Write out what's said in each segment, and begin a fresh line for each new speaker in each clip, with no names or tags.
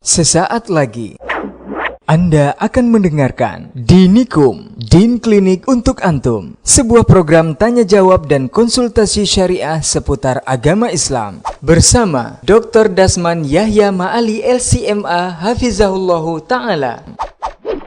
Sesaat lagi Anda akan mendengarkan Dinikum, Din Klinik untuk Antum, sebuah program tanya jawab dan konsultasi syariah seputar agama Islam bersama Dr. Dasman Yahya Ma'ali LCMA Hafizahullahu Ta'ala.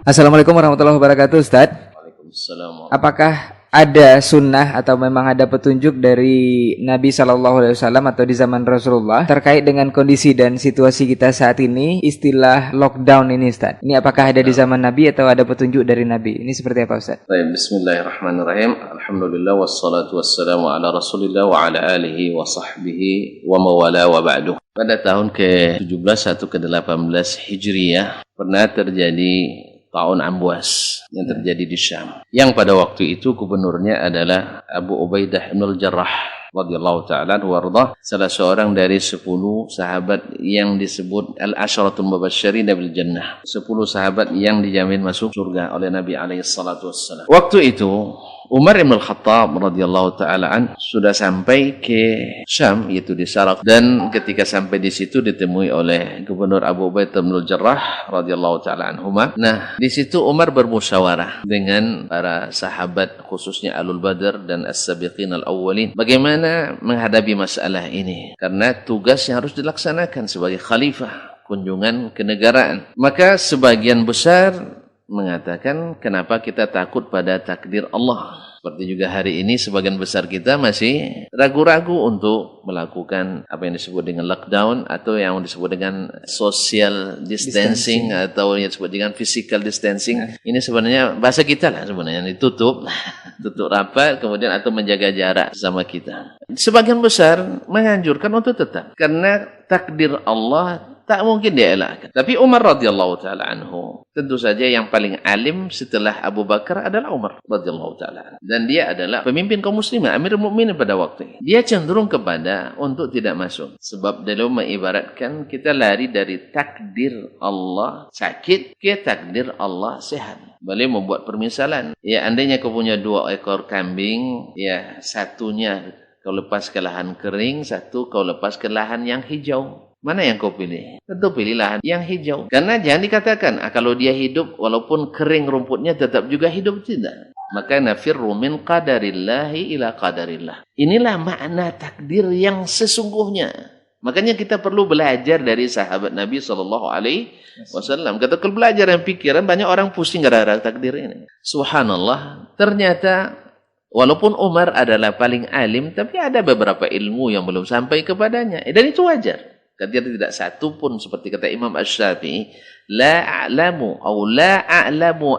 Assalamualaikum warahmatullahi wabarakatuh, Ustaz.
Waalaikumsalam.
Apakah ada sunnah atau memang ada petunjuk dari Nabi SAW atau di zaman Rasulullah terkait dengan kondisi dan situasi kita saat ini, istilah lockdown ini, Ustaz? Ini apakah ada di zaman Nabi atau ada petunjuk dari Nabi? Ini seperti apa, Ustaz?
Baik, bismillahirrahmanirrahim. Alhamdulillah wassalatu wassalamu ala Rasulillah wa ala alihi wa sahbihi wa mawala wa ba'du. Pada tahun ke-17 atau ke-18 Hijriyah pernah terjadi Ta'un Amwas yang terjadi di Syam. Yang pada waktu itu gubernurnya adalah Abu Ubaidah bin Al-Jarrah radhiyallahu ta'ala warḍah, salah seorang dari 10 sahabat yang disebut Al-Asyaratul Mubasysyirin bil Jannah. 10 sahabat yang dijamin masuk surga oleh Nabi alaihi salatu wassalam. Waktu itu Umar bin Al-Khattab radhiyallahu ta'ala sudah sampai ke Syam, yaitu di Sarak, dan ketika sampai di situ ditemui oleh Gubernur Abu Ubaidah bin Al-Jarrah radhiyallahu ta'ala anhuma. Nah, di situ Umar bermusyawarah dengan para sahabat, khususnya Alul Badr dan As-Sabiqin Al-Awwalin, bagaimana menghadapi masalah ini, karena tugas yang harus dilaksanakan sebagai khalifah, kunjungan kenegaraan. Maka sebagian besar mengatakan, kenapa kita takut pada takdir Allah? Seperti juga hari ini sebagian besar kita masih ragu-ragu untuk melakukan apa yang disebut dengan lockdown atau yang disebut dengan social distancing atau yang disebut dengan physical distancing. Ini sebenarnya bahasa kita lah sebenarnya, ditutup rapat kemudian atau menjaga jarak sama kita. Sebagian besar menganjurkan untuk tetap, karena takdir Allah tak mungkin dia elakkan. Tapi Umar radhiyallahu ta'ala anhu, tentu saja yang paling alim setelah Abu Bakar adalah Umar radhiyallahu ta'ala anhu. Dan dia adalah pemimpin kaum muslimin, Amirul Mukminin pada waktu itu. Dia cenderung kepada untuk tidak masuk. Sebab dalam mengibaratkan kita lari dari takdir Allah sakit ke takdir Allah sehat. Boleh membuat permisalan. Ya, andainya kau punya 2 ekor kambing, ya satunya kau lepas ke lahan kering, satu kau lepas ke lahan yang hijau. Mana yang kau pilih? Tentu pilih lahan yang hijau. Karena jangan dikatakan, kalau dia hidup walaupun kering rumputnya tetap juga hidup, tidak. Maka nafirru min qadarillahi ila qadarillah. Inilah makna takdir yang sesungguhnya. Makanya kita perlu belajar dari sahabat Nabi SAW. Kata kalau belajar yang pikiran, banyak orang pusing gara-gara takdir ini. Subhanallah, ternyata walaupun Umar adalah paling alim, tapi ada beberapa ilmu yang belum sampai kepadanya. Dan itu wajar. Karena tidak satu pun, seperti kata Imam Asy-Syafi'i, la a'lamu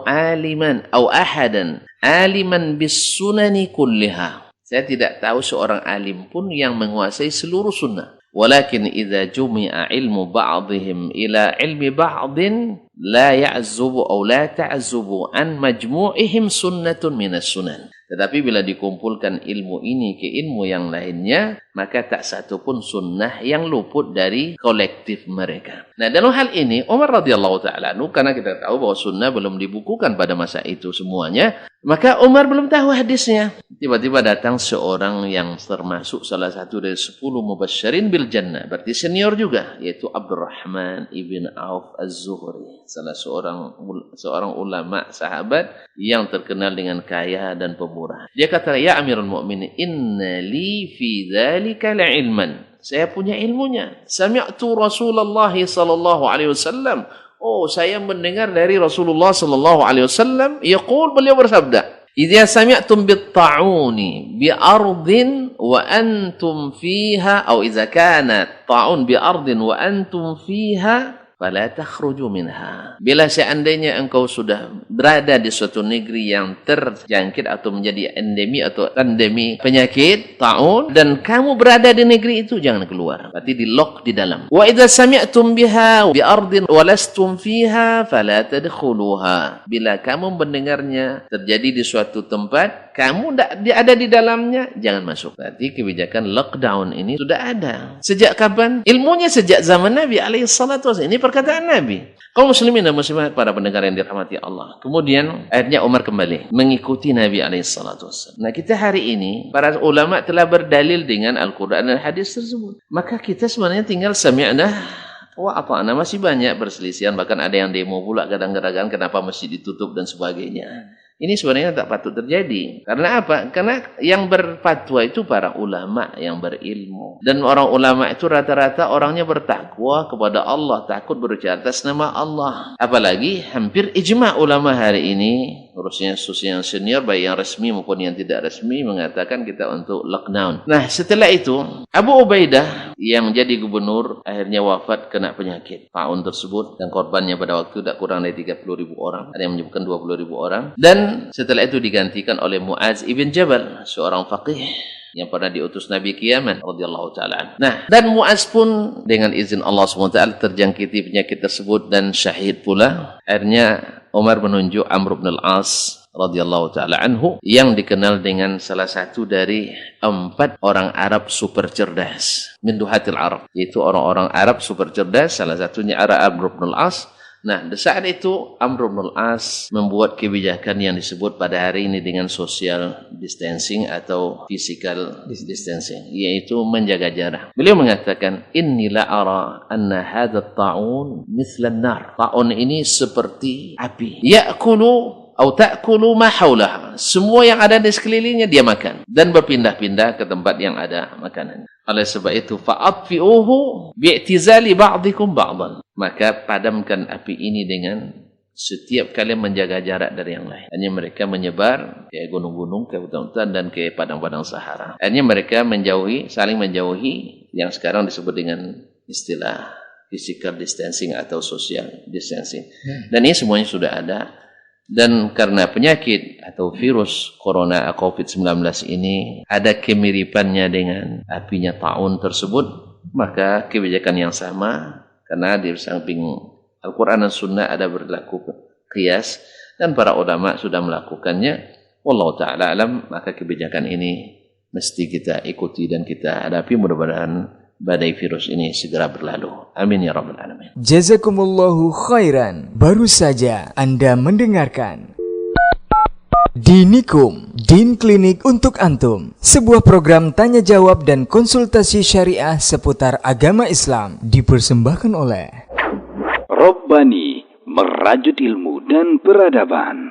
aliman atau ahadan aliman bis sunani kulliha. Saya tidak tahu seorang alim pun yang menguasai seluruh sunnah. Walakin idza jumi'a ilmu ba'dihim ila ilmi ba'din la ya'zubu aw la ta'zubu an majmu'ihim sunnatun minas sunan. Tetapi bila dikumpulkan ilmu ini ke ilmu yang lainnya, maka tak satu pun sunnah yang luput dari kolektif mereka. Nah, dalam hal ini Umar radhiyallahu ta'ala anhu, karena kita tahu bahwa sunnah belum dibukukan pada masa itu semuanya, maka Umar belum tahu hadisnya. Tiba-tiba datang seorang yang termasuk salah satu dari 10 mubasysyirin bil jannah, berarti senior juga, yaitu Abdurrahman ibn Auf Az-Zuhri, salah seorang ulama sahabat yang terkenal dengan kaya dan pemurah. Dia kata, ya Amirul Mukminin, inna li fi dzalika la'ilman. Saya punya ilmunya. Sami'tu Rasulullah sallallahu alaihi wasallam. Oh, saya mendengar dari Rasulullah sallallahu alaihi wasallam, yaqul, beliau bersabda, idza sami'tum bit-ta'uni bi ardin wa antum fiha, atau idza kana ta'un bi ardin wa antum fiha fala takhruju minha. Bila seandainya engkau sudah berada di suatu negeri yang terjangkit atau menjadi endemi atau pandemi penyakit ta'un, dan kamu berada di negeri itu, jangan keluar. Berarti di lock di dalam. Wa idza sami'tum biha bi ardin wa lastum fiha fala tadkhuluha. Bila kamu mendengarnya terjadi di suatu tempat, kamu tidak ada di dalamnya, jangan masuk. Berarti kebijakan lockdown ini sudah ada. Sejak kapan? Ilmunya sejak zaman Nabi alaihi salatu wasallam. Ini perkataan Nabi. Kaum muslimin dan muslimat, para pendengar yang dirahmati Allah. Kemudian akhirnya Umar kembali mengikuti Nabi alaihi salatu wasallam. Nah, kita hari ini para ulama telah berdalil dengan Al-Qur'an dan hadis tersebut. Maka kita sebenarnya tinggal sami'na wa ata'na, masih banyak perselisihan, bahkan ada yang demo pula kadang-kadang kenapa masjid ditutup dan sebagainya. Ini sebenarnya tak patut terjadi. Karena apa? Karena yang berfatwa itu para ulama yang berilmu. Dan orang ulama itu rata-rata orangnya bertakwa kepada Allah, takut berbicara atas nama Allah. Apalagi hampir ijma' ulama hari ini, khususnya yang senior, baik yang resmi maupun yang tidak resmi, mengatakan kita untuk lockdown. Nah, setelah itu Abu Ubaidah yang jadi gubernur akhirnya wafat kena penyakit taun tersebut, dan korbannya pada waktu tidak kurang dari 30.000 orang. Ada yang menyebutkan 20.000 orang. Dan setelah itu digantikan oleh Mu'adz ibn Jabal, seorang faqih yang pernah diutus Nabi ke Yaman radhiyallahu taala. Nah, dan Mu'adz pun dengan izin Allah SWT terjangkiti penyakit tersebut dan syahid pula. Akhirnya Umar menunjuk Amr bin al-As radhiyallahu taala anhu yang dikenal dengan salah satu dari 4 orang Arab super cerdas, min duhatil Arab, yaitu orang-orang Arab super cerdas, salah satunya Amr bin al-As. Nah, di saat itu Amr bin al-As membuat kebijakan yang disebut pada hari ini dengan social distancing atau physical distancing, yaitu menjaga jarak. Beliau mengatakan, "Inni la ara anna hadha at-ta'un mithla an-nar." Ta'un ini seperti api. Ya'kulu atau ta'kulu ma hawlaha. Semua yang ada di sekelilingnya dia makan dan berpindah-pindah ke tempat yang ada makanan. Oleh sebab itu, fa'atfi'uhu bi'tizali ba'dikum ba'dan. Maka padamkan api ini dengan setiap kalian menjaga jarak dari yang lain. Hanya mereka menyebar ke gunung-gunung, ke hutan-hutan, dan ke padang-padang Sahara. Hanya mereka menjauhi, saling menjauhi, yang sekarang disebut dengan istilah physical distancing atau social distancing. Dan ini semuanya sudah ada. Dan karena penyakit atau virus corona COVID-19 ini ada kemiripannya dengan apinya ta'un tersebut, maka kebijakan yang sama, karena di samping Al-Quran dan Sunnah ada berlaku qiyas, dan para ulama sudah melakukannya. Wallahu ta'ala alam, maka kebijakan ini mesti kita ikuti dan kita hadapi. Mudah-mudahan badai virus ini segera berlalu. Amin ya rabbal alamin.
Jazakumullahu khairan. Baru saja Anda mendengarkan Dinikum, Din Klinik untuk Antum, sebuah program tanya jawab dan konsultasi syariah seputar agama Islam, dipersembahkan oleh
Rabbani, merajut ilmu dan peradaban.